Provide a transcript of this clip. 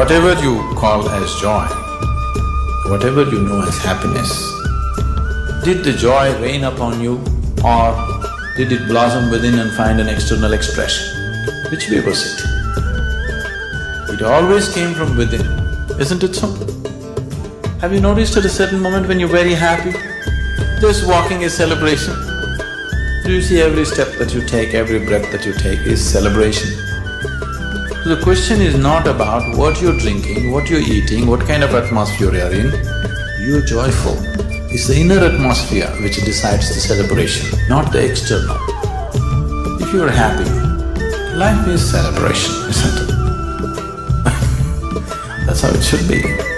Whatever you call as joy, whatever you know as happiness, did the joy rain upon you or did it blossom within and find an external expression? Which way was it? It always came from within, isn't it so? Have you noticed at a certain moment when you're very happy, just walking is celebration? Do you see every step that you take, every breath that you take is celebration? So the question is not about what you're drinking, what you're eating, what kind of atmosphere you're in. You're joyful. It's the inner atmosphere which decides the celebration, not the external. If you're happy, life is celebration, isn't it? That's how it should be.